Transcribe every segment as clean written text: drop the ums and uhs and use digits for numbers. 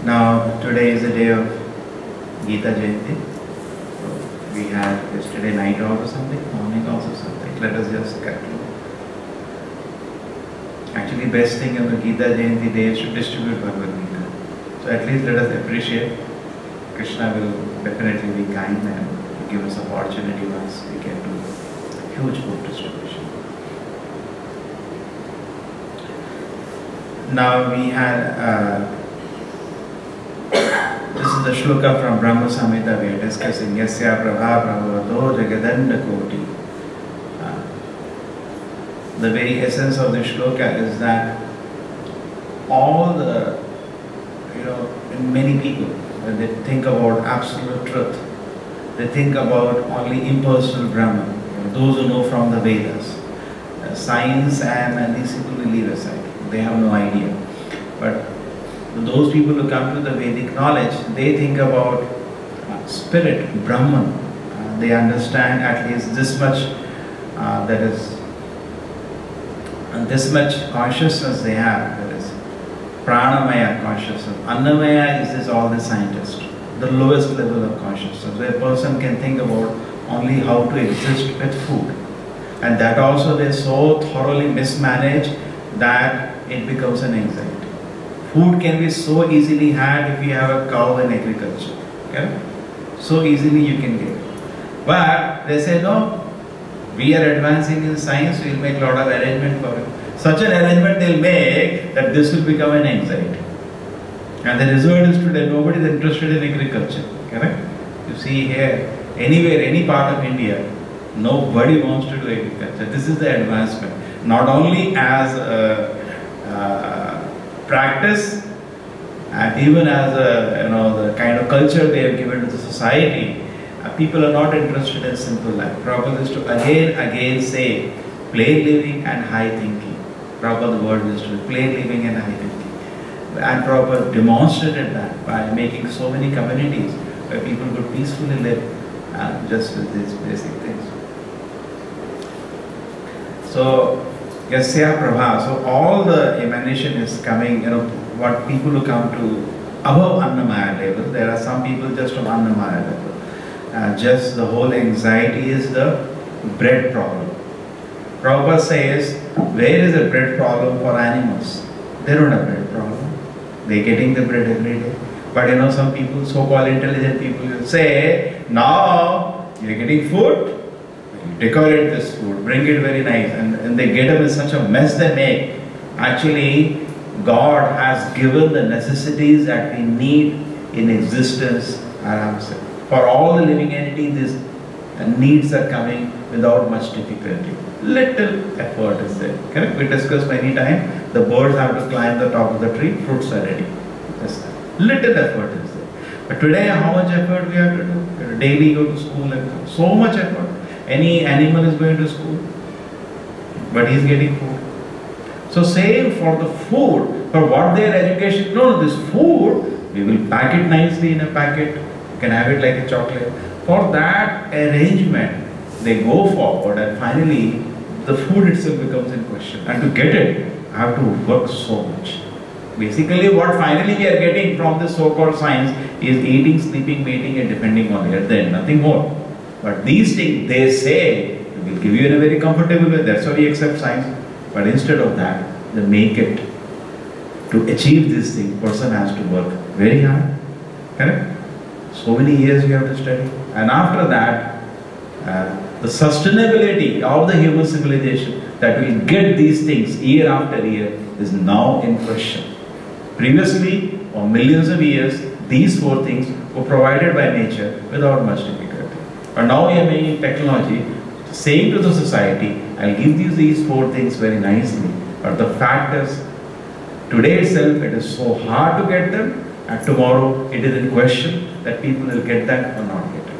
Now, today is the day of Gita Jayanti. So we had yesterday night also something, morning also something. Let us just conclude. Actually, best thing on the Gita Jayanti day is to distribute Bhagavad Gita. So at least let us appreciate. Krishna will definitely be kind and give us opportunity once we get to huge book distribution. Now we had this is the shloka from Brahma Samhita we are discussing. Yasya prabha prabhavato jagadanda koti. The very essence of the shloka is that all the, many people, when they think about absolute truth, they think about only impersonal Brahman, those who know from the Vedas. Science and these people will leave aside. They have no idea. But those people who come to the Vedic knowledge, they think about spirit, Brahman. They understand at least this much, that is, this much consciousness they have, that is pranamaya consciousness. Annamaya is this all the scientist, the lowest level of consciousness, where a person can think about only how to exist with food. And that also they so thoroughly mismanage that it becomes an anxiety. Food can be so easily had if you have a cow in agriculture. Okay? So easily you can get it. But they say no, we are advancing in science, we will make a lot of arrangement for it. Such an arrangement they will make that this will become an anxiety. And the result is today nobody is interested in agriculture. Correct? You see here, anywhere, any part of India, nobody wants to do agriculture. This is the advancement. Not only as a practice, and even as a, the kind of culture they have given to the society, people are not interested in simple life. Prabhupada is to again say plain living and high thinking. Prabhupada word is to plain living and high thinking. And Prabhupada demonstrated that by making so many communities where people could peacefully live just with these basic things. So, Yasya Prabha, so all the emanation is coming, what people who come to above Annamaya level, there are some people just from Annamaya level. Just the whole anxiety is the bread problem. Prabhupada says, where is the bread problem for animals? They don't have bread problem. They're getting the bread every day. But some people, so-called intelligent people will say, now you're getting food, decorate this food, bring it very nice, and they get up with such a mess they make. Actually, God has given the necessities that we need in existence. For all the living entities, these needs are coming without much difficulty. Little effort is there. Correct? We discussed many times, the birds have to climb the top of the tree, fruits are ready. Just little effort is there. But today, how much effort we have to do? Daily go to school and come. So much effort. Any animal is going to school, but he is getting food. So same for the food, for what their education, no, this food, we will pack it nicely in a packet, you can have it like a chocolate. For that arrangement, they go forward and finally the food itself becomes in question. And to get it, I have to work so much. Basically what finally we are getting from this so-called science is eating, sleeping, mating and depending on it, then nothing more. But these things, they say, we will give you in a very comfortable way, that's why we accept science. But instead of that, they make it. To achieve this thing, person has to work very hard. Correct? So many years we have to study. And after that, the sustainability of the human civilization that will get these things year after year is now in question. Previously, for millions of years, these four things were provided by nature without much difficulty. But now we are making technology, saying to the society, I'll give you these four things very nicely. But the fact is, today itself it is so hard to get them, and tomorrow it is in question that people will get that or not get it.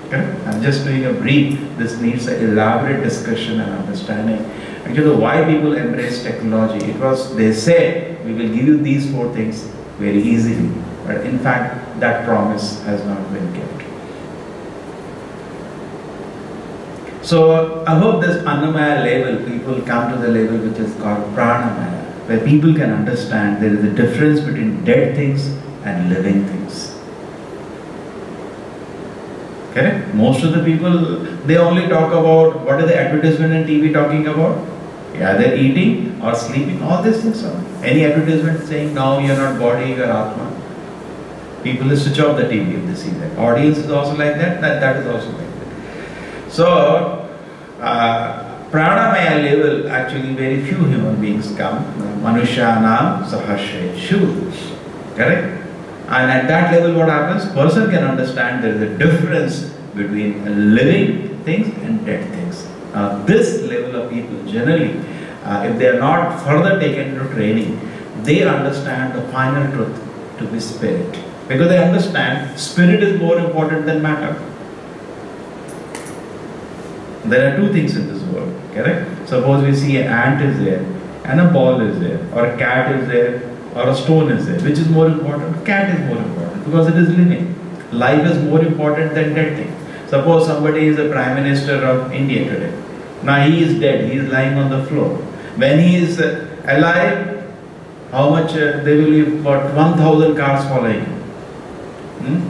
Okay? I'm just doing a brief. This needs an elaborate discussion and understanding. Actually, why people embrace technology? It was, they say, we will give you these four things very easily. But in fact, that promise has not been kept. So above this Annamaya level, people come to the level which is called Pranamaya, where people can understand there is a difference between dead things and living things. Correct? Most of the people, they only talk about what is the advertisement and TV talking about? Yeah, they're eating or sleeping, all these things. Any advertisement saying, no, you're not body, you're Atma. People will switch off the TV if they see that. Audience is also like that, that is also like that. So, Pranamaya level, actually very few human beings come. Manushanam Sahasreshu. Correct? And at that level what happens? Person can understand there is a difference between living things and dead things. This level of people generally, if they are not further taken into training, they understand the final truth to be spirit. Because they understand spirit is more important than matter. There are two things in this world, correct? Suppose we see an ant is there, and a ball is there, or a cat is there, or a stone is there. Which is more important? Cat is more important, because it is living. Life is more important than dead thing. Suppose somebody is the Prime Minister of India today. Now he is dead, he is lying on the floor. When he is alive, how much they will leave? About 1,000 cars following him.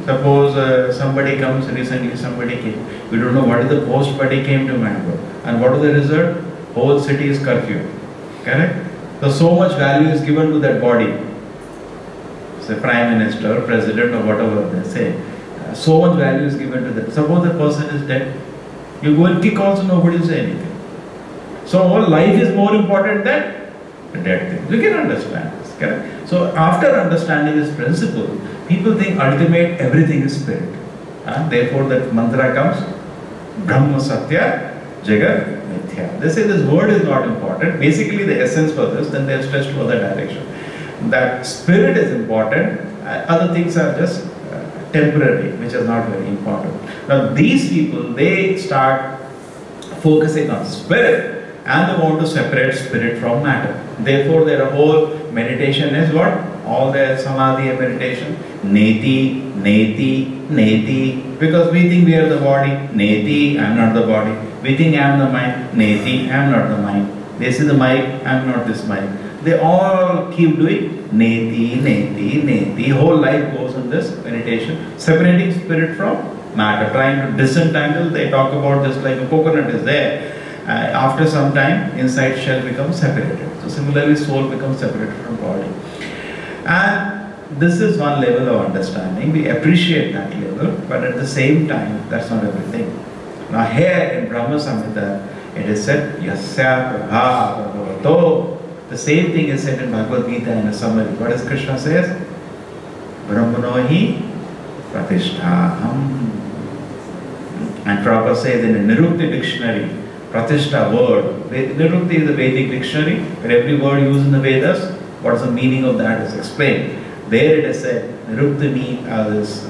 Suppose somebody comes, recently somebody came. We don't know what is the post, but he came to Mangalore. And what is the result? Whole city is curfew. Correct? So much value is given to that body. Say Prime Minister, President or whatever they say. So much value is given to that. Suppose the person is dead. You go and kick also, nobody will say anything. So all life is more important than the dead thing. You can understand this. Correct? So after understanding this principle, people think ultimate everything is spirit. Therefore that mantra comes, Brahma Satya Jagat Mithya. They say this word is not important. Basically the essence for this, then they are stretched to other direction. That spirit is important, other things are just temporary, which is not very important. Now these people, they start focusing on spirit and they want to separate spirit from matter. Therefore their whole meditation is what? All their samadhi and meditation, neti, neti, neti. Because we think we are the body, neti, I am not the body. We think I am the mind, neti, I am not the mind. They see the mic, I am not this mic. They all keep doing neti, neti, neti. Whole life goes in this meditation, separating spirit from matter, trying to disentangle. They talk about this like a coconut is there. After some time, inside shell becomes separated. So similarly, soul becomes separated from body. And this is one level of understanding. We appreciate that level, but at the same time, that's not everything. Now here in Brahma Samhita, it is said, Yasya Prabha Bhagavato. The same thing is said in Bhagavad Gita in a summary. What does Krishna says? Brahmanohi Pratisthaham. And Prabhupada says in a Nirukti dictionary, Pratishtha word. Nirukti is a Vedic dictionary, where every word used in the Vedas, what is the meaning of that is explained. There it is said, Nirukti means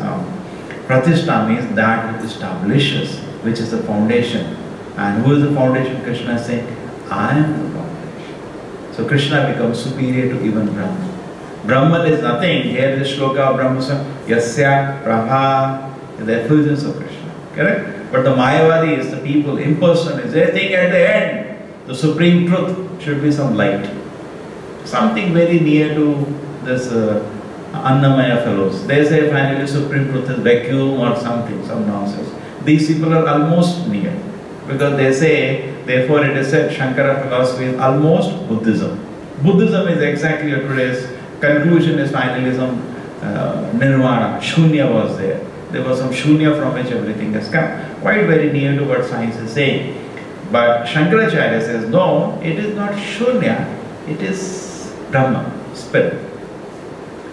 Pratishtha means that which establishes, which is the foundation. And who is the foundation? Krishna is saying, I am the foundation. So Krishna becomes superior to even Brahman. Brahman is nothing. Here is the shloka of Brahma, Yasya Prabha, the effulgence of Krishna. Correct? But the Mayavadi is the people, impersonal. They think at the end, the supreme truth should be some light. Something very near to this Annamaya fellows. They say finally supreme truth is vacuum or something, some nonsense. These people are almost near. Because they say, therefore it is said, Shankara philosophy is almost Buddhism. Buddhism is exactly today's conclusion is finally some nirvana, shunya was there. There was some shunya from which everything has come. Quite very near to what science is saying. But Shankaracharya says, no, it is not shunya, it is Brahma, spirit.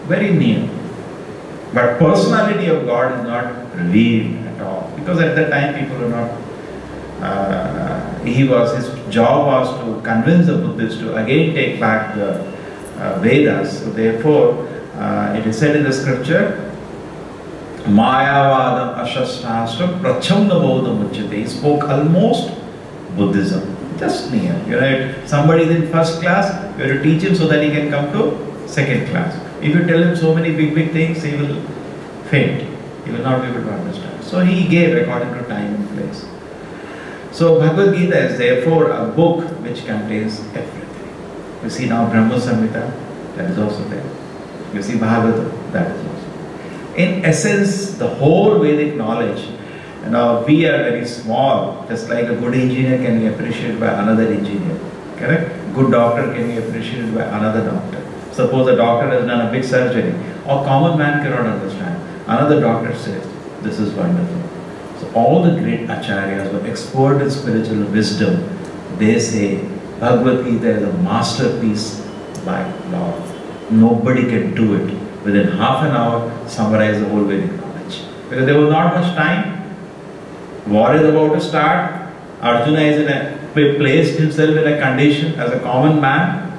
Very near. But personality of God is not revealed at all. Because at that time people were not, his job was to convince the Buddhists to again take back the Vedas. So therefore, it is said in the scripture, Mayavadam Ashastastra Prachamna Bodham Uchyate. He spoke almost Buddhism, just near. You know, somebody is in first class, you have to teach him so that he can come to second class. If you tell him so many big things, he will faint. He will not be able to understand. So he gave according to time and place. So Bhagavad Gita is therefore a book which contains everything. You see now Brahma Samhita, that is also there. You see Bhagavatam, that is also. In essence, the whole Vedic knowledge, we are very small, just like a good engineer can be appreciated by another engineer, correct? Good doctor can be appreciated by another doctor. Suppose a doctor has done a big surgery, or common man cannot understand. Another doctor says, this is wonderful. So all the great acharyas who are expert in spiritual wisdom, they say Bhagavad Gita is a masterpiece by Lord. Nobody can do it within half an hour, summarize the whole Vedic knowledge. Because there was not much time. War is about to start. Arjuna is placed himself in a condition as a common man.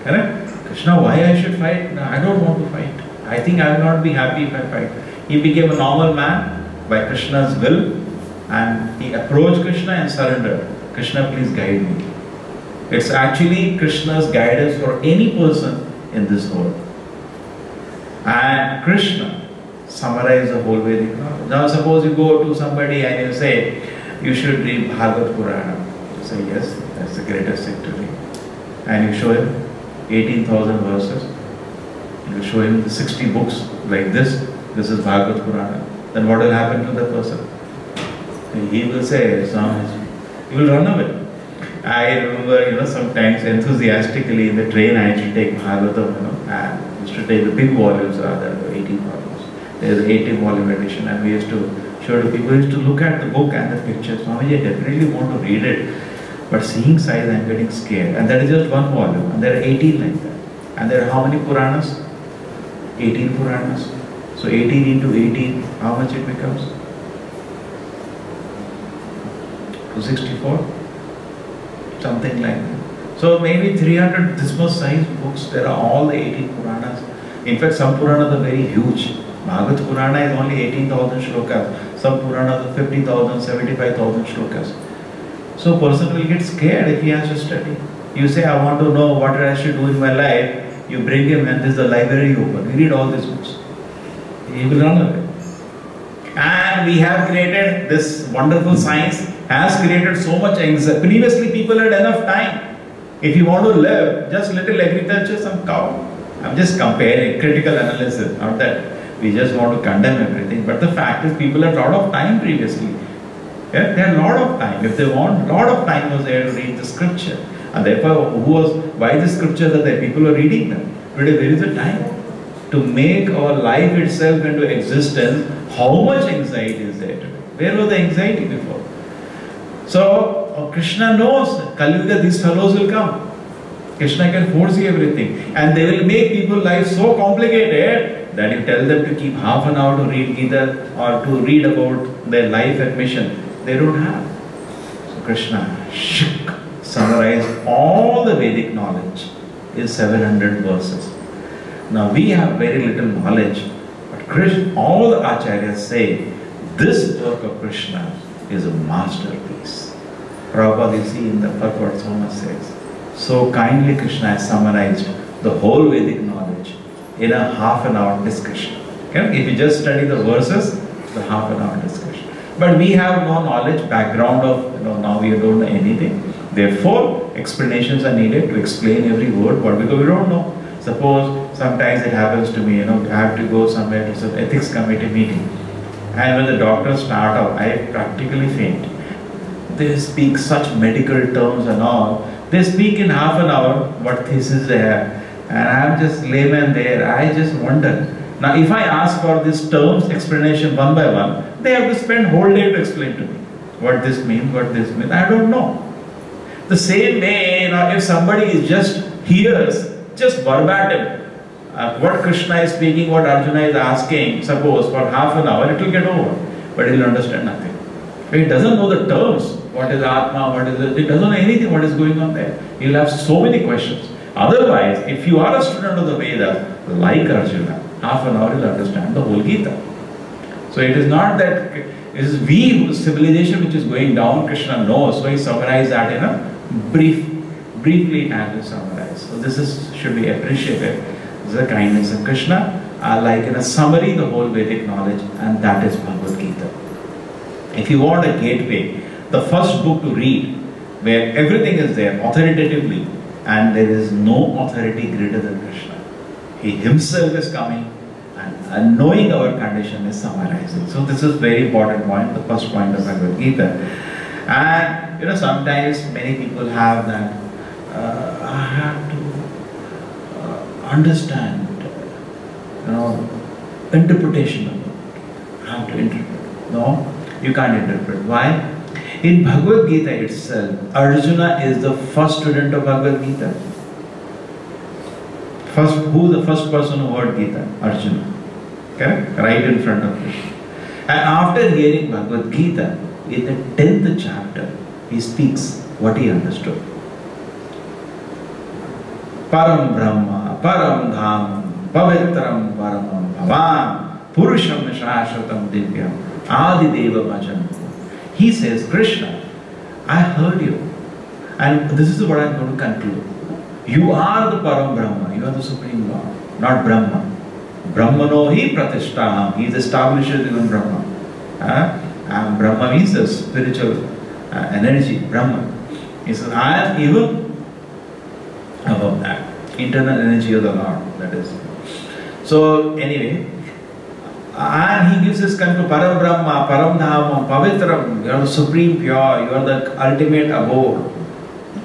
Correct? Krishna, why I should fight? No, I don't want to fight. I think I will not be happy if I fight. He became a normal man by Krishna's will, and he approached Krishna and surrendered. Krishna, please guide me. It's actually Krishna's guidance for any person in this world. And Krishna summarized the whole Vedic knowledge. Now suppose you go to somebody and you say, you should read Bhagavad Purana. You say, yes, that's the greatest thing to read. And you show him 18,000 verses. You show him the 60 books like this. This is Bhagavad Purana. Then what will happen to the person? He will say, he will run away. I remember, sometimes enthusiastically in the train I used to take Bhagavatam, and used to take the big volumes rather, 18 volumes. There is an 18 volume edition, and we used to show to people, used to look at the book and the pictures. Swamiji, I definitely want to read it, but seeing size I am getting scared. And that is just one volume, and there are 18 like that. And there are how many Puranas? 18 Puranas. So 18 into 18, how much it becomes? 264? Something like that. So maybe 300 this much size books, there are all the 18 Puranas. In fact, some Puranas are very huge. Bhagavad Purana is only 18,000 shlokas. Some Puranas are 50,000, 75,000 shlokas. So a person will get scared if he has to study. You say, I want to know what I should do in my life. You bring him and there's the library open. We read all these books. He will run away. And we have created this wonderful science, has created so much anxiety. Previously people had enough time. If you want to live, just little agriculture, some cow. I'm just comparing, critical analysis, not that we just want to condemn everything. But the fact is people had a lot of time previously. Yeah, they had a lot of time. If they want, a lot of time was there to read the scripture. And therefore, why the scriptures are there? People are reading them. Today there is a time to make our life itself into existence. How much anxiety is there today? Where was the anxiety before? So Krishna knows Kali Yuga, these fellows will come. Krishna can foresee everything, and they will make people's lives so complicated that you tell them to keep half an hour to read Gita or to read about their life and mission, they don't have. So Krishna summarized all the Vedic knowledge in 700 verses. Now we have very little knowledge, but Krishna, all the acharyas say this work of Krishna is a masterpiece. Prabhupada, you see in the purport, so much says, so kindly Krishna has summarized the whole Vedic knowledge in a half an hour discussion. Okay? If you just study the verses, it's a half an hour discussion. But we have no knowledge, background of, now we don't know anything. Therefore, explanations are needed to explain every word, because we don't know. Suppose sometimes it happens to me, I have to go somewhere to some ethics committee meeting. And when the doctors start out, I practically faint. They speak such medical terms and all. They speak in half an hour what thesis they have. And I am just layman there. I just wonder. Now if I ask for these terms explanation one by one, they have to spend whole day to explain to me. What this means, what this means. I don't know. The same way, if somebody just hears, just verbatim, what Krishna is speaking, what Arjuna is asking, suppose for half an hour, it will get over. But he will understand nothing. He doesn't know the terms. What is Atma, what is it? He doesn't know anything what is going on there. He will have so many questions. Otherwise, if you are a student of the Vedas, like Arjuna, half an hour you will understand the whole Gita. So it is not that it is we, whose civilization which is going down, Krishna knows. So he summarized that in a briefly it has to summarize. So this should be appreciated. This is the kindness of Krishna. Like in a summary, the whole Vedic knowledge, and that is Bhagavad Gita. If you want a gateway, the first book to read, where everything is there authoritatively, and there is no authority greater than Krishna. He himself is coming, and knowing our condition is summarizing. So this is very important point, the first point of Bhagavad Gita. And you know, sometimes many people have that, I have to understand, you know, interpretation of it. I have to interpret. No, you can't interpret. Why? In Bhagavad Gita itself, Arjuna is the first student of Bhagavad Gita. Who the first person who heard Gita? Arjuna. Correct? Right in front of him. And after hearing Bhagavad Gita, in the 10th chapter, he speaks what he understood. Param Brahma, Param Dham, Pavitram Paramam Bhavam, Purusham Shashvatam Divyam, Adi Deva Bhajan. He says, Krishna, I heard you. And this is what I am going to conclude. You are the Param Brahma, you are the Supreme Lord, not Brahma. Brahmano hi pratishtaham, he is establishes even Brahma. And Brahma means the spiritual energy, Brahman. He says, I am even above that. Internal energy of the Lord, that is. So, anyway, and he gives his kind to Param Brahma, Param Dhama, Pavitram, you are the supreme pure, you are the ultimate abode.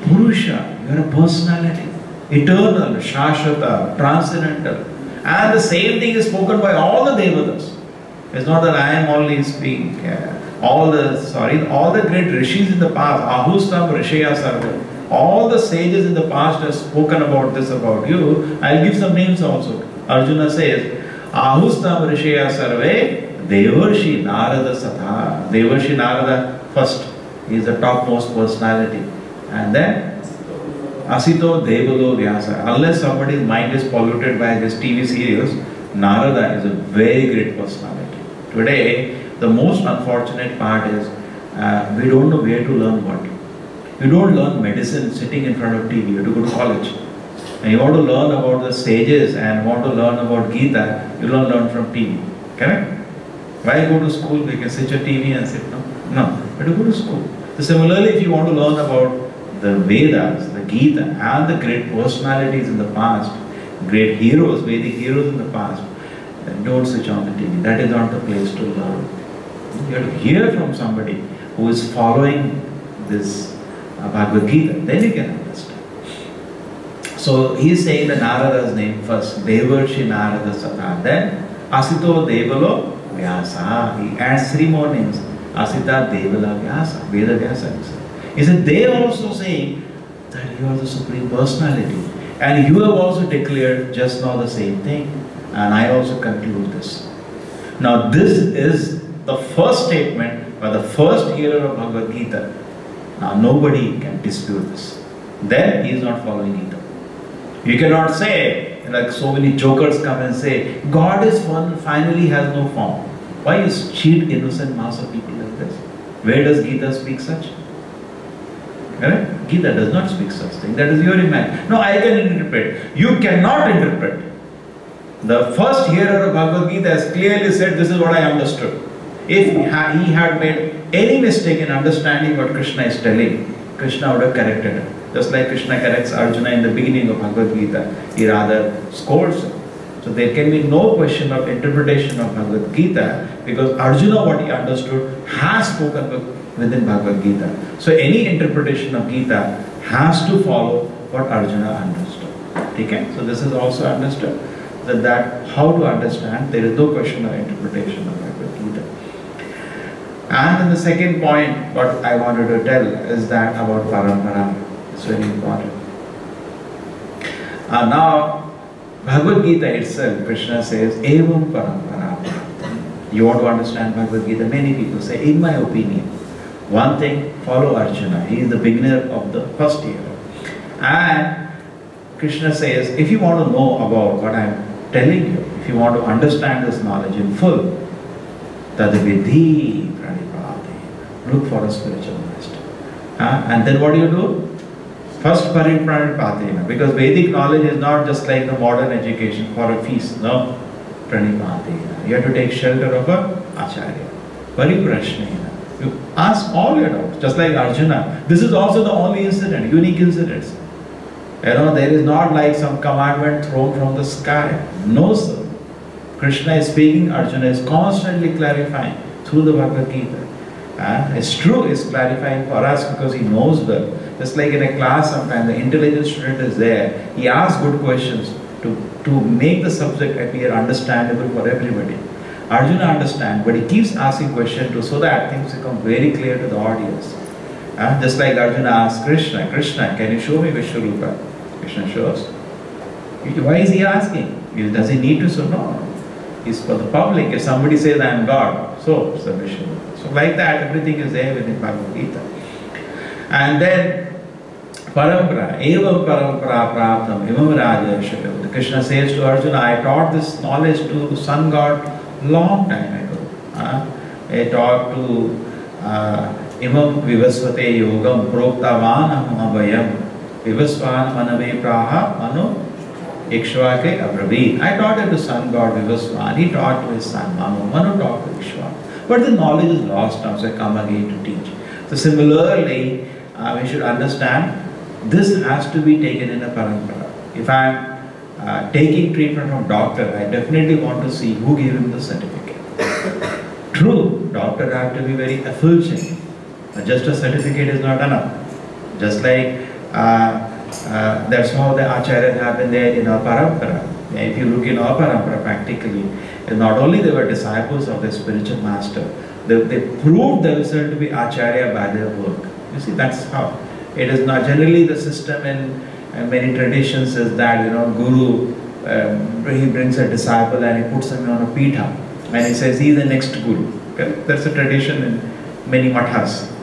Purusha, you are a personality, eternal, Shashvata, transcendental. And the same thing is spoken by all the Devatas. It's not that I am only speaking. All the great rishis in the past, Ahustam Rishaya Sarva, all the sages in the past have spoken about this about you. I'll give some names also. Arjuna says, Ahustam Rishaya Sarve, Devarshi Narada Satha. Devarshi Narada first. He is the topmost personality. And then Asito Devalo Vyasa. Unless somebody's mind is polluted by this TV series, Narada is a very great personality. Today, the most unfortunate part is we don't know where to learn what. You don't learn medicine sitting in front of TV. You have to go to college. And you want to learn about the sages and want to learn about Gita, you don't learn from TV. Correct? Why go to school? We can sit your TV and sit. No. You have to go to school. So similarly, if you want to learn about the Vedas, the Gita, and the great personalities in the past, great heroes, Vedic heroes in the past, then don't switch on the TV. That is not the place to learn. You have to hear from somebody who is following this Bhagavad Gita, then you can understand. So he is saying the Narada's name first, Devarshi Narada Satha, then Asito Devalo Vyasa. He adds 3 more names, Asita Devala Vyasa, Veda Vyasa. He said, they also say that you are the Supreme Personality. And you have also declared just now the same thing. And I also conclude this. Now this is the first statement by the first hearer of Bhagavad Gita. Now nobody can dispute this. Then he is not following Gita. You cannot say, like so many jokers come and say, God is one, finally has no form. Why you cheat innocent mass of people like this? Where does Gita speak such? Correct? Gita does not speak such thing. That is your imagination. No, I can interpret. You cannot interpret. The first hearer of Bhagavad Gita has clearly said, this is what I understood. If he had made any mistake in understanding what Krishna is telling, Krishna would have corrected him. Just like Krishna corrects Arjuna in the beginning of Bhagavad Gita, he rather scolds him. So there can be no question of interpretation of Bhagavad Gita, because Arjuna, what he understood, has spoken within Bhagavad Gita. So any interpretation of Gita has to follow what Arjuna understood. Okay? So this is also understood. That how to understand, there is no question of interpretation of Bhagavad Gita. And then the second point, what I wanted to tell is that about parampara. It's very important. Now, Bhagavad Gita itself, Krishna says, Evam parampara. You want to understand Bhagavad Gita? Many people say, in my opinion, one thing, follow Arjuna. He is the beginner of the first year. And Krishna says, if you want to know about what I am telling you, if you want to understand this knowledge in full, tadvidhi pranipati. Look for a spiritual master. And then what do you do? First pranipati. Because Vedic knowledge is not just like the modern education for a feast. No. Pranipati. You have to take shelter of a acharya. Pariprashnena. You ask all your doubts. Just like Arjuna. This is also the only incident, unique incidents. There is not like some commandment thrown from the sky. No, sir. Krishna is speaking, Arjuna is constantly clarifying through the Bhagavad Gita. It's true, he's clarifying for us because he knows well. Just like in a class sometimes, the intelligent student is there. He asks good questions to make the subject appear understandable for everybody. Arjuna understands, but he keeps asking questions so that things become very clear to the audience. Just like Arjuna asks Krishna, Krishna, can you show me Vishwarupa? Krishna shows. Why is he asking? Does he need to? So no. It's for the public. If somebody says I am God, so it's a Vishwarupa. So like that, everything is there within Bhagavad Gita. And then Parampara, Evam Parampara Praptam, Imam Raja. Krishna says to Arjuna, I taught this knowledge to Sun God long time ago. I taught to Imam Vivasvate Yogam Proktavanam Abhayam Vivasvan Manave Praha Manu Ikshvake Abravit. I taught it to Sun God Vivasvan. He taught to his son Manu. Manu taught to Ikshvak. But the knowledge is lost now, so I come again to teach. So similarly, we should understand this has to be taken in a parampara. If I am taking treatment from doctor, I definitely want to see who gave him the certificate. True, doctor have to be very effulgent. Just a certificate is not enough. Just like that's how the acharyas have been there in our parampara. If you look in our parampara practically, not only they were disciples of their spiritual master, they proved themselves to be acharya by their work. You see, that's how. It is not generally the system in many traditions is that, Guru, he brings a disciple and he puts him on a pitha and he says he is the next Guru. Okay? That's a tradition in many mathas.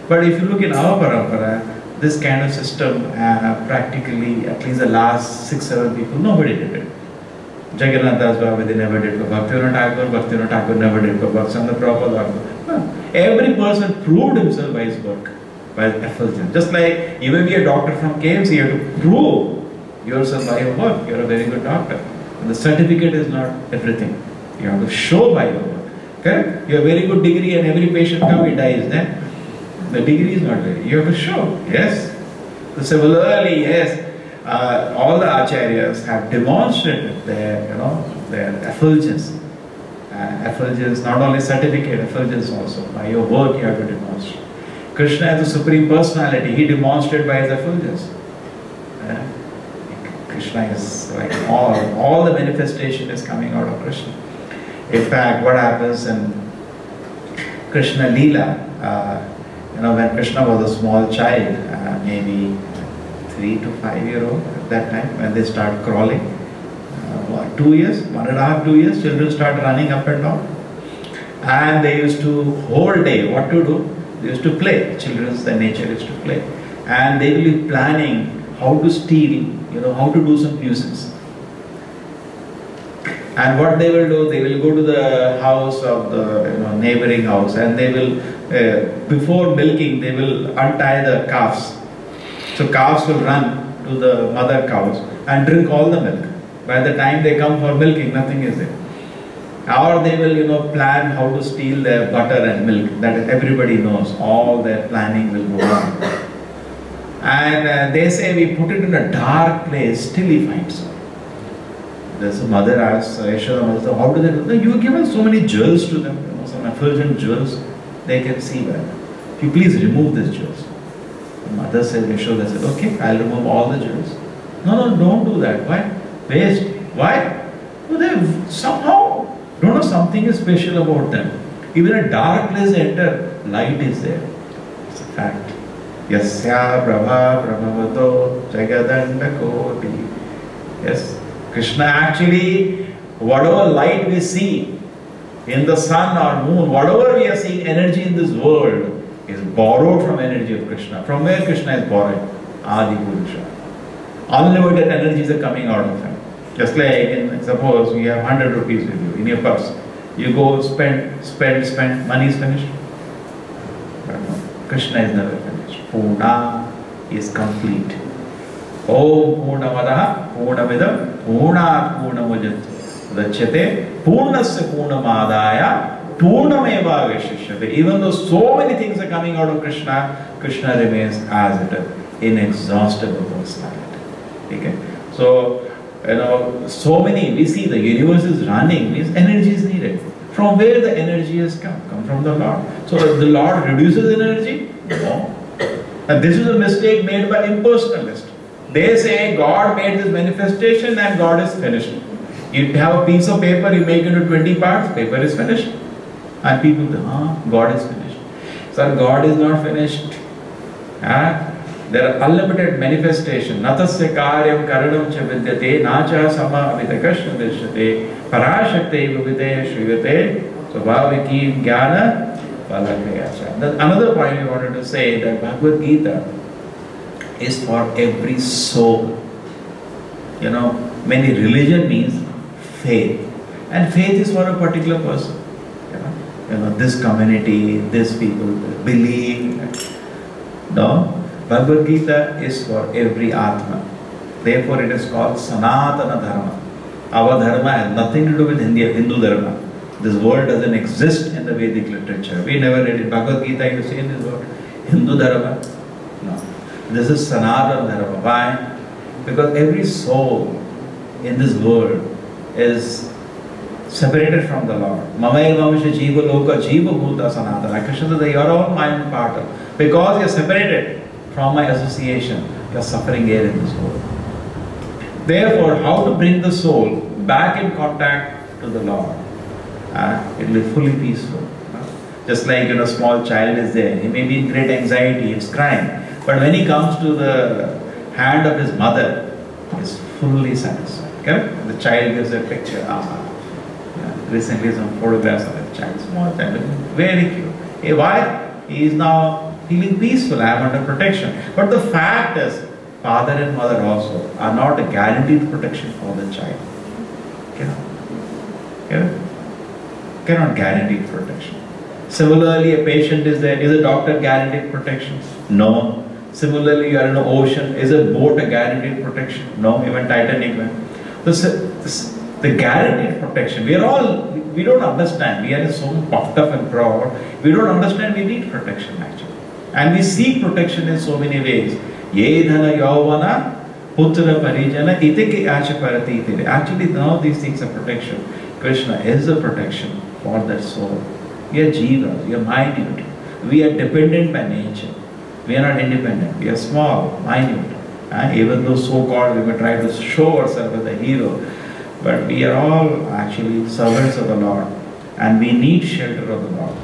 But if you look in our parampara, this kind of system practically, at least the last 6-7 people, nobody did it. Jagannath Das Baba, they never did for Bhaktivinoda Thakur never did for Bhaktivinoda Prabhupada. No. Every person proved himself by his work, by effulgence. Just like you may be a doctor from KMC, you have to prove yourself by your work. You are a very good doctor. And the certificate is not everything. You have to show by your work. Okay? You have a very good degree and every patient comes, he dies. Then the degree is not there. You have to show. Yes. So similarly, yes. All the acharyas have demonstrated their effulgence. Effulgence, not only certificate, effulgence also. By your work you have to demonstrate. Krishna is the Supreme Personality. He demonstrated by his effulgence. Krishna is like all the manifestation is coming out of Krishna. In fact, what happens in Krishna Leela, when Krishna was a small child, maybe 3 to 5 year old at that time, when they start crawling, 2 years, 1.5, 2 years, children start running up and down. And they used to, whole day, what to do? They used to play. Children's the nature is to play. And they will be planning how to steal, how to do some nuisance. And what they will do, they will go to the house of the neighboring house and they will, before milking, they will untie the calves. So calves will run to the mother cows and drink all the milk. By the time they come for milking, nothing is there. Or they will, plan how to steal their butter and milk. That is, everybody knows. All their planning will go on. And they say we put it in a dark place, still he finds out. There's a mother asks, Yashoda mother, how do they do? You have given so many jewels to them, some effulgent jewels. They can see well. If you please remove these jewels. The mother said, Yashoda said, okay, I'll remove all the jewels. No, don't do that. Why? Waste. Why? Well, they somehow don't know, something is special about them. Even a dark place they enter, light is there. It's a fact. Yasya prabha prabhavato jagadanda koti. Yes. Krishna actually, whatever light we see in the sun or moon, whatever we are seeing energy in this world is borrowed from energy of Krishna. From where Krishna is borrowed? Adi Purusha. Unlimited energies are coming out of him. Just like, suppose you have 100 rupees with you in your purse. You go spend, money is finished. But no, Krishna is never finished. Purna is complete. Om Purnamadaha Purnamidam Purnat Purnamujat Dachyate Purnasya Purnamadaya Purnameva Vishishyate. Even though so many things are coming out of Krishna, Krishna remains as it is, inexhaustible personality. Okay? So, so many, we see the universe is running, means energy is needed. From where the energy has come? Come from the Lord. So the Lord reduces energy? No. And this is a mistake made by impersonalists. They say God made this manifestation and God is finished. You have a piece of paper, you make it into 20 parts, paper is finished. And people say, God is finished. Sir, God is not finished. There are unlimited manifestations. Natasya karyam karanam cha vidyate nacha sama avitakashna vishyate parashakte vivite shrivate svabhaviki jnana palakayacha. Another point we wanted to say that Bhagavad Gita is for every soul. Many religion means faith. And faith is for a particular person. This community, this people believe. No? Bhagavad Gita is for every Atma. Therefore it is called Sanatana Dharma. Our Dharma has nothing to do with Hindu Dharma. This word doesn't exist in the Vedic literature. We never read it. Bhagavad Gita, you see in this word? Hindu Dharma? No. This is Sanatana Dharma. Why? Because every soul in this world is separated from the Lord. Mamaya Vamsha Jiva Loka Jiva Bhuta Sanatana. Krishna says, you are all my part. Because you are separated from my association, you are suffering here in this world. Therefore, how to bring the soul back in contact to the Lord? It will be fully peaceful. Just like a small child is there, he may be in great anxiety, he's crying. But when he comes to the hand of his mother, he is fully satisfied. Okay? The child gives a picture. Recently some photographs of a child, small child, very cute. Why? He is now feeling peaceful, I am under protection. But the fact is, father and mother also are not a guaranteed protection for the child. Cannot guarantee protection. Similarly, a patient is there. Is a doctor guaranteed protection? No. Similarly, you are in an ocean. Is a boat a guaranteed protection? No. Even Titanic went. The guaranteed protection, we don't understand. We are so puffed up and proud. We don't understand we need protection actually. And we seek protection in so many ways. Ye dhana yavana putra parijana itike achaparati tere. Actually, none of these things are protection. Krishna is a protection for that soul. We are jivas, we are minute. We are dependent by nature. We are not independent. We are small, minute. Even though so-called we may try to show ourselves as a hero, but we are all actually servants of the Lord and we need shelter of the Lord.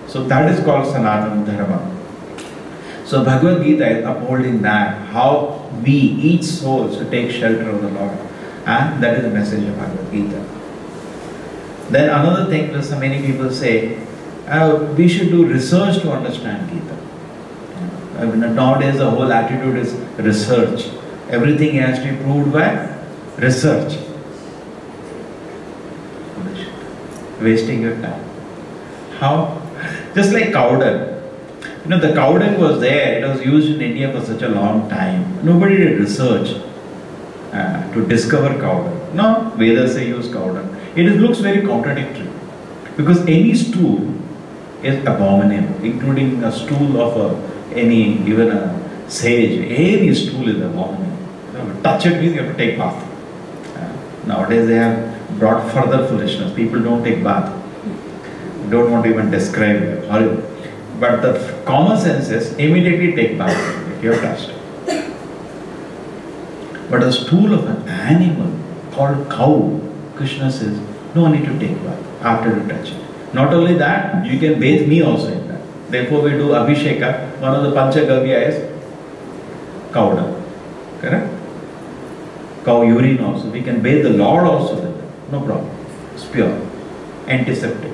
So that is called Sanatana Dharma. So Bhagavad Gita is upholding that, how we, each soul, should take shelter of the Lord. And that is the message of Bhagavad Gita. Then another thing, so many people say, we should do research to understand Gita. Nowadays the whole attitude is research. Everything has to be proved by research. Wasting your time. How? Just like cow dung. The cow dung was there, it was used in India for such a long time. Nobody did research to discover cow dung. No, Vedas say use cow dung. It looks very contradictory. Because any stool is abominable, including a stool of even a sage. Any stool is abominable. Touch it means you have to take bath. Nowadays they have brought further foolishness. People don't take bath. Don't want to even describe it. Horrible. But the common sense is immediately take bath if you have touched it. But a stool of an animal called cow, Krishna says, no need to take bath after you touch it. Not only that, you can bathe me also in that. Therefore we do Abhisheka. One of the Panchagavya is cow dung. Correct? Cow urine also. We can bathe the Lord also with that. No problem. It's pure. Antiseptic.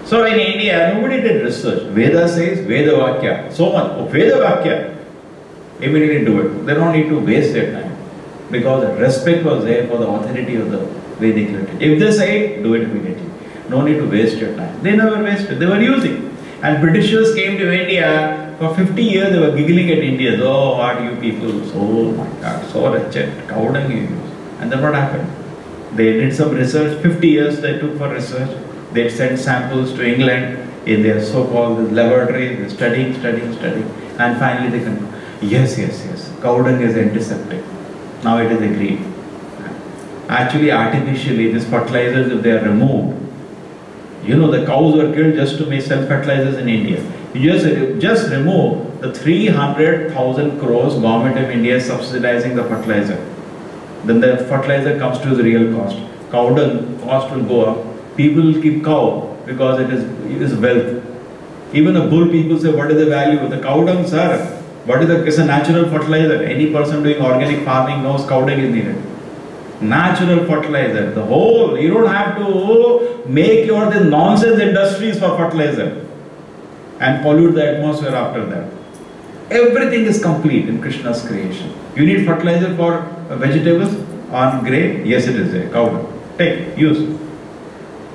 So in India, nobody did research. Veda says Veda Vakya. So much. Oh, Veda Vakya. Immediately do it. They don't need to waste their time. Because respect was there for the authority of the Vedic literature. If they say it, do it immediately. No need to waste your time. They never wasted. They were using. And Britishers came to India. For 50 years they were giggling at Indians. Oh, what you people, oh my God, so wretched. Cow dung you use. And then what happened? They did some research. 50 years they took for research. They sent samples to England in their so-called laboratories. They studying. And finally they can, yes. Cow dung is antiseptic. Now it is agreed. Actually, artificially, these fertilizers, if they are removed, you know, the cows were killed just to make self-fertilizers in India. You just remove the 300,000 crores government of India is subsidizing the fertilizer. Then the fertilizer comes to the real cost. Cow dung cost will go up. People will keep cow because it is wealth. Even a bull, people say, what is the value? The cow dung, sir. What is the? It's a natural fertilizer. Any person doing organic farming knows cow dung is needed. Natural fertilizer. The whole, you don't have to make the nonsense industries for fertilizer and pollute the atmosphere after that. Everything is complete in Krishna's creation. You need fertilizer for vegetables on grain? Yes, it is there. Cow dung. Take, use.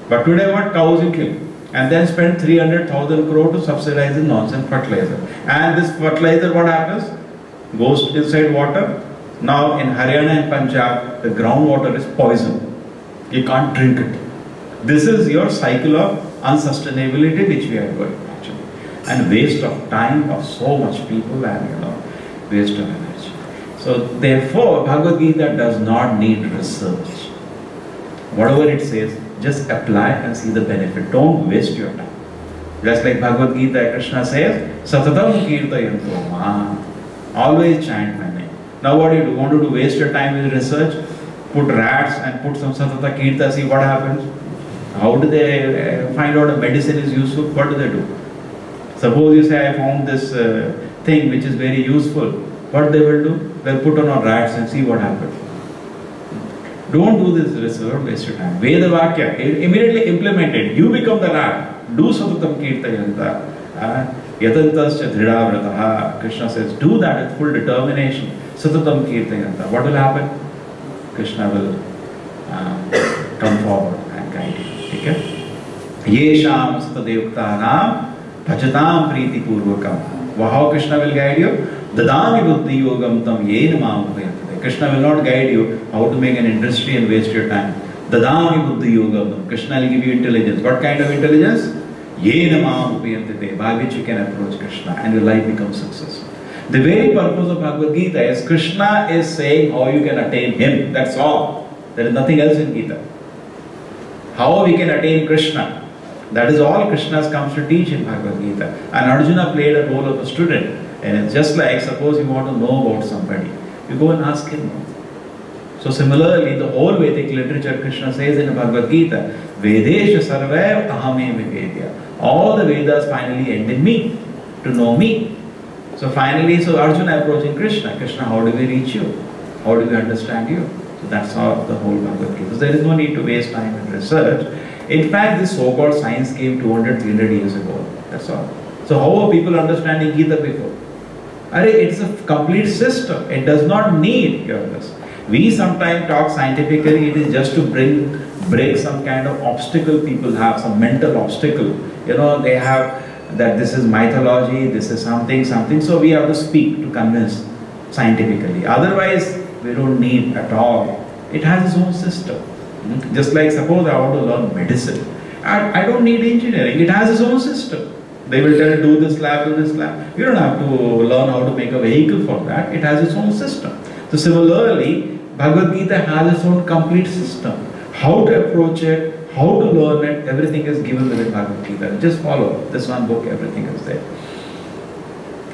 But today what? Cows you kill. And then spend 300,000 crore to subsidize the nonsense fertilizer. And this fertilizer, what happens? Goes inside water. Now in Haryana and Punjab, the groundwater is poison. You can't drink it. This is your cycle of unsustainability which we are going actually. And waste of time of so much people and waste of energy. So therefore, Bhagavad Gita does not need research. Whatever it says, just apply and see the benefit. Don't waste your time. Just like Bhagavad Gita, Krishna says, Satatam kirtayanto ma. Always chant my name. Now what do you do? Want to waste your time with research? Put rats and put some Satata Kirta, see what happens. How do they find out a medicine is useful? What do they do? Suppose you say, I found this thing which is very useful. What they will do? They'll put on rats and see what happens. Don't do this research, waste your time. Veda Vakya, immediately implement it. You become the rat. Do Satatam Kirtayanta. Yatantascha Dhridavrataha. Krishna says, do that with full determination. Satatam Kirtayanta. What will happen? Krishna will come forward and guide you. Okay? Yesham Satadevuktanam Bhajatam Priti Purvakam. How Krishna will guide you? Dadami Buddhi Yogam Tam Yen Mam Upayante. Krishna will not guide you how to make an industry and waste your time. Dadami Buddhi Yogam. Krishna will give you intelligence. What kind of intelligence? Yen Mam Upayante. By which you can approach Krishna and your life becomes successful. The very purpose of Bhagavad Gita is Krishna is saying how you can attain Him. That's all. There is nothing else in Gita. How we can attain Krishna. That is all Krishna comes to teach in Bhagavad Gita. And Arjuna played a role of a student. And it's just like, suppose you want to know about somebody. You go and ask him. So similarly, the whole Vedic literature, Krishna says in Bhagavad Gita, Vedesha sarvav ahame vivedya. All the Vedas finally end in me, to know me. So finally, so Arjuna approaching Krishna. Krishna, how do we reach you? How do we understand you? So that's how the whole Bhagavad Gita. So there is no need to waste time in research. In fact, this so-called science came 200, 300 years ago. That's all. So how are people understanding Gita before? It's a complete system. It does not need this. We sometimes talk scientifically. It is just to break some kind of obstacle people have, some mental obstacle. They have that this is mythology, this is something. So we have to speak to convince scientifically. Otherwise, we don't need at all. It has its own system. Just like suppose I want to learn medicine. I don't need engineering. It has its own system. They will tell, do this lab, do this lab. You don't have to learn how to make a vehicle for that. It has its own system. So similarly, Bhagavad Gita has its own complete system. How to approach it, how to learn it, everything is given within Bhagavad Gita. Just follow this one book, everything is there.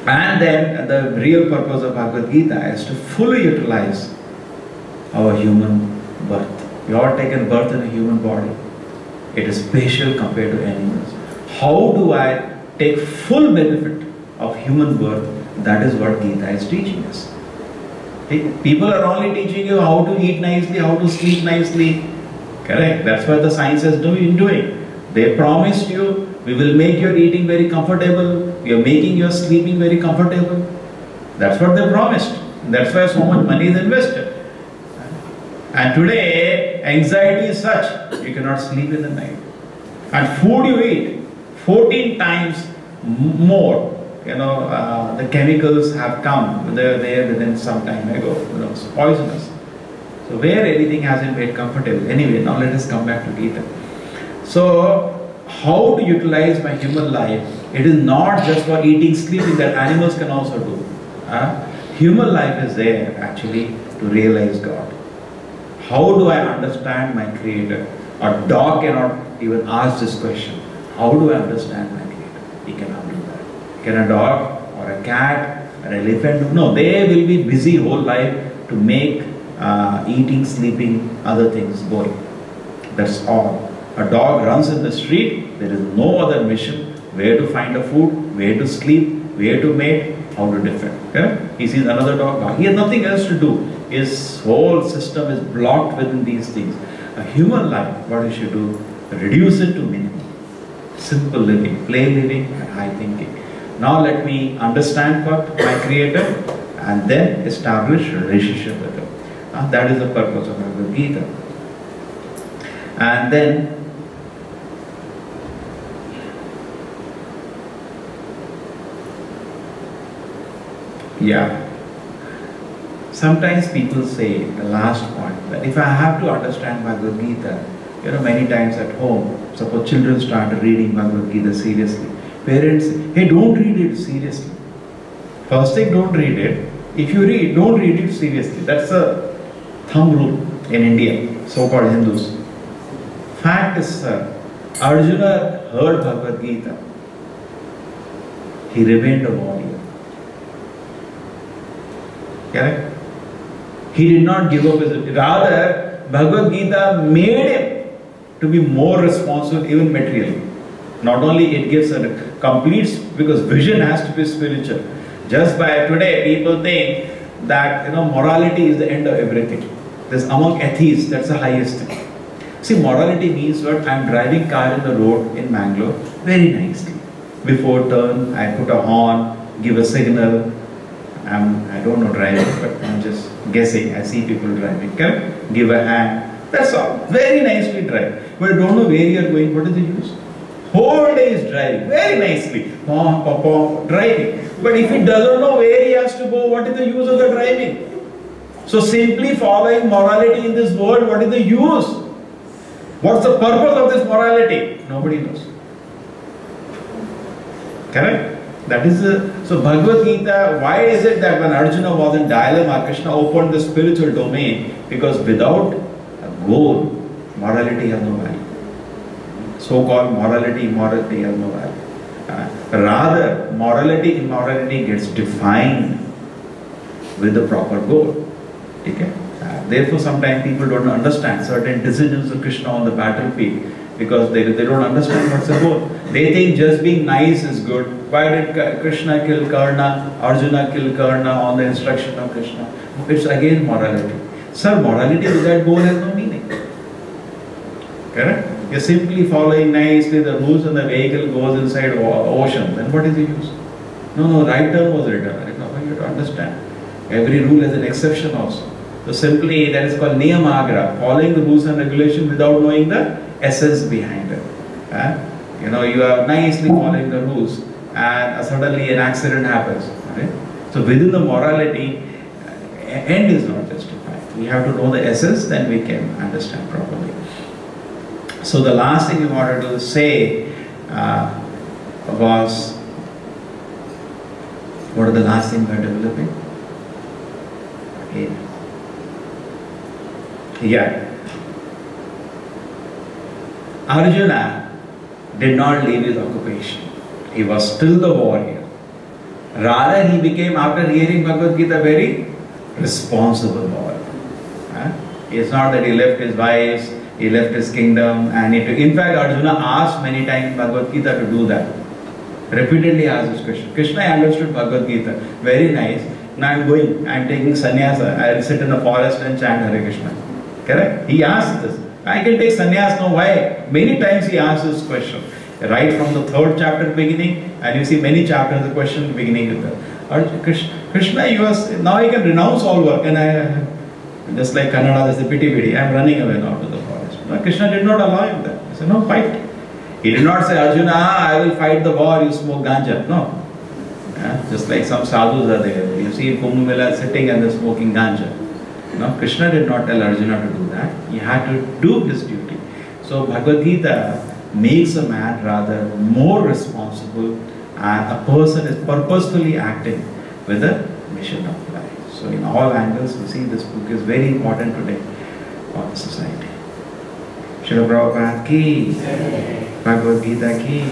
And then the real purpose of Bhagavad Gita is to fully utilize our human birth. We are taken birth in a human body. It is special compared to animals. How do I take full benefit of human birth? That is what Gita is teaching us. People are only teaching you how to eat nicely, how to sleep nicely. Correct? That's what the science is doing. They promised you, we will make your eating very comfortable. We are making your sleeping very comfortable. That's what they promised. That's why so much money is invested. And today, anxiety is such, you cannot sleep in the night. And food you eat, 14 times more, the chemicals have come, they were there within some time ago, it's poisonous. So where anything hasn't made comfortable. Anyway, now let us come back to Gita. So, how to utilize my human life? It is not just for eating, sleeping, that animals can also do. Human life is there actually to realize God? How do I understand my Creator? A dog cannot even ask this question. How do I understand my Creator? He cannot do that. Can a dog or a cat or an elephant? No, they will be busy whole life to make eating, sleeping, other things going. That's all. A dog runs in the street, there is no other mission. Where to find a food, where to sleep, where to mate, how to defend. Okay? He sees another dog, he has nothing else to do. His whole system is blocked within these things. A human life, what we should do? Reduce it to minimum. Simple living, play living, and high thinking. Now let me understand God, my Creator, and then establish a relationship with Him. That is the purpose of Bhagavad Gita. And then sometimes people say, the last point, that if I have to understand Bhagavad Gita, many times at home, suppose children start reading Bhagavad Gita seriously. Parents say, hey, don't read it seriously. First thing, don't read it. If you read, don't read it seriously. That's a thumb rule in India, so-called Hindus. Fact is, Arjuna heard Bhagavad Gita. He remained a warrior. Correct? He did not give up his... Rather, Bhagavad Gita made him to be more responsible, even materially. Not only it gives a complete... Because vision has to be spiritual. Just by today, people think that morality is the end of everything. This among atheists, that's the highest thing. See, morality means what? I am driving car in the road in Bangalore very nicely. Before turn, I put a horn, give a signal. I don't know driving, but I'm just guessing. I see people driving. Correct? Give a hand. That's all. Very nicely drive. But I don't know where you are going. What is the use? Whole day is driving. Very nicely. Driving. But if he doesn't know where he has to go, what is the use of the driving? So simply following morality in this world, what is the use? What's the purpose of this morality? Nobody knows. Correct? That is so Bhagavad Gita, why is it that when Arjuna was in dilemma, Krishna opened the spiritual domain? Because without a goal, morality has no value. So-called morality, immorality has no value. Rather, morality, immorality gets defined with the proper goal. Okay? Therefore, sometimes people don't understand certain decisions of Krishna on the battlefield because they don't understand what's the goal. They think just being nice is good. Why did Krishna kill Karna, Arjuna kill Karna on the instruction of Krishna? It's again morality. Sir, morality without goal has no meaning. Correct? You're simply following nicely the rules and the vehicle goes inside ocean. Then what is the use? No, right turn was written. You have to understand. Every rule has an exception also. So simply that is called niyamagra, following the rules and regulations without knowing the essence behind it. You are nicely following the rules and suddenly an accident happens. Right? So within the morality, end is not justified. We have to know the essence, then we can understand properly. So the last thing we wanted to say was, what are the last things we are developing? Okay. Arjuna did not leave his occupation. He was still the warrior. Rather, he became, after hearing Bhagavad Gita, very responsible warrior. It's not that he left his wives, he left his kingdom, and in fact, Arjuna asked many times Bhagavad Gita to do that. Repeatedly asked this question. Krishna understood Bhagavad Gita. Very nice. Now I'm going, I'm taking sannyasa. I'll sit in the forest and chant Hare Krishna. Correct? He asked this. I can take sannyas, no, why? Many times he asked this question. Right from the 3rd chapter beginning, and you see many chapters, the question beginning with the Krishna, now I can renounce all work, and just like Kannada, there's a pity, I'm running away now to the forest. But Krishna did not allow him that. He said, no, fight. He did not say, Arjuna, I will fight the war, you smoke ganja. No. Just like some sadhus are there. You see Kumbh Mela sitting and they're smoking ganja. No, Krishna did not tell Arjuna to do that. He had to do his duty. So Bhagavad Gita makes a man rather more responsible, and a person is purposefully acting with a mission of life. So in all angles, you see this book is very important today for the society. Srila Prabhupada ki, Bhagavad Gita ki.